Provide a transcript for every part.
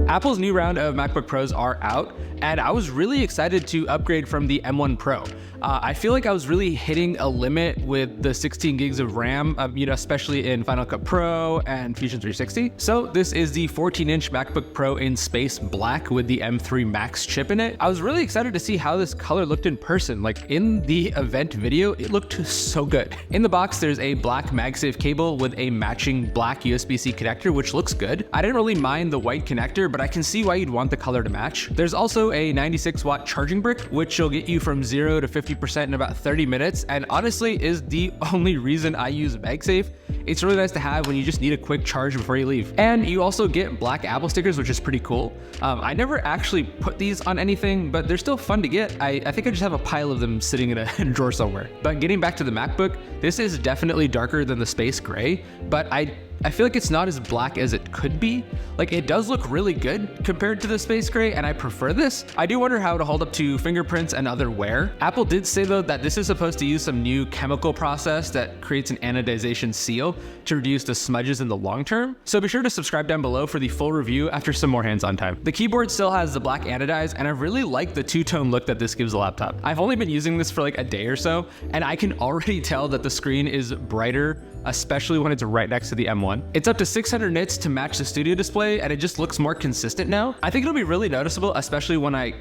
Apple's new round of MacBook Pros are out, and I was really excited to upgrade from the M1 Pro. I feel like I was really hitting a limit with the 16 gigs of RAM, especially in Final Cut Pro and Fusion 360. So this is the 14-inch MacBook Pro in space black with the M3 Max chip in it. I was really excited to see how this color looked in person. Like in the event video, it looked so good. In the box, there's a black MagSafe cable with a matching black USB-C connector, which looks good. I didn't really mind the white connector, but I can see why you'd want the color to match. There's also a 96-watt charging brick, which will get you from 0 to 50% in about 30 minutes, and honestly is the only reason I use MagSafe. It's really nice to have when you just need a quick charge before you leave. And you also get black Apple stickers, which is pretty cool. I never actually put these on anything, but they're still fun to get. I think I just have a pile of them sitting in a drawer somewhere. But getting back to the MacBook, this is definitely darker than the space gray, but I feel like it's not as black as it could be. Like it does look really good compared to the space gray, and I prefer this. I do wonder how it'll hold up to fingerprints and other wear. Apple did say though that this is supposed to use some new chemical process that creates an anodization seal to reduce the smudges in the long term. So be sure to subscribe down below for the full review after some more hands-on time. The keyboard still has the black anodize, and I really like the two-tone look that this gives the laptop. I've only been using this for like a day or so, and I can already tell that the screen is brighter, especially when it's right next to the M1. It's up to 600 nits to match the studio display, and it just looks more consistent now. I think it'll be really noticeable, especially when I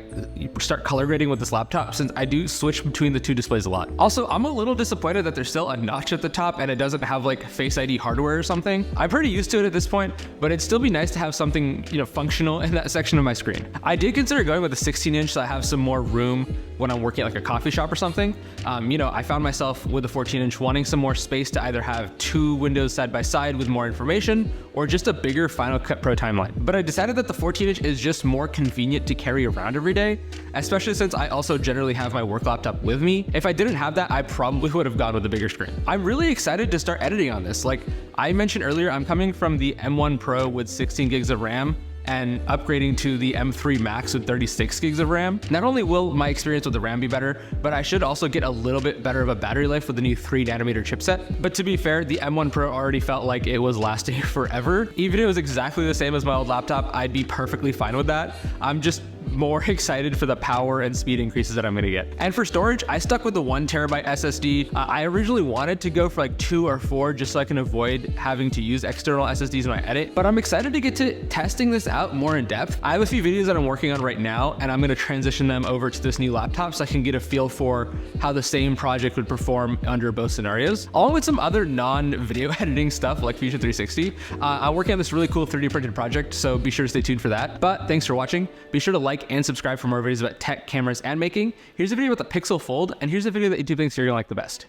start color grading with this laptop, since I do switch between the two displays a lot. Also, I'm a little disappointed that there's still a notch at the top and it doesn't have like Face ID hardware or something. I'm pretty used to it at this point, but it'd still be nice to have something, functional in that section of my screen. I did consider going with a 16-inch so I have some more room when I'm working at like a coffee shop or something. I found myself with a 14-inch wanting some more space to either have two windows side by side with more information or just a bigger Final Cut Pro timeline. But I decided that the 14-inch is just more convenient to carry around every day, especially since I also generally have my work laptop with me. If I didn't have that, I probably would have gone with a bigger screen. I'm really excited to start editing on this. Like I mentioned earlier, I'm coming from the M1 Pro with 16 gigs of RAM and upgrading to the M3 Max with 36 gigs of RAM. Not only will my experience with the RAM be better, but I should also get a little bit better of a battery life with the new 3nm chipset. But to be fair, the M1 Pro already felt like it was lasting forever. Even if it was exactly the same as my old laptop, I'd be perfectly fine with that. I'm just more excited for the power and speed increases that I'm gonna get. And for storage, I stuck with the 1TB SSD. I originally wanted to go for like 2 or 4 just so I can avoid having to use external SSDs when I edit, but I'm excited to get to testing this out more in depth. I have a few videos that I'm working on right now, and I'm gonna transition them over to this new laptop so I can get a feel for how the same project would perform under both scenarios, along with some other non-video editing stuff like Fusion 360. I'm working on this really cool 3D printed project, so be sure to stay tuned for that. But thanks for watching. Be sure to like and subscribe for more videos about tech, cameras, and making. Here's a video about the Pixel Fold, and here's a video that YouTube thinks you're gonna like the best.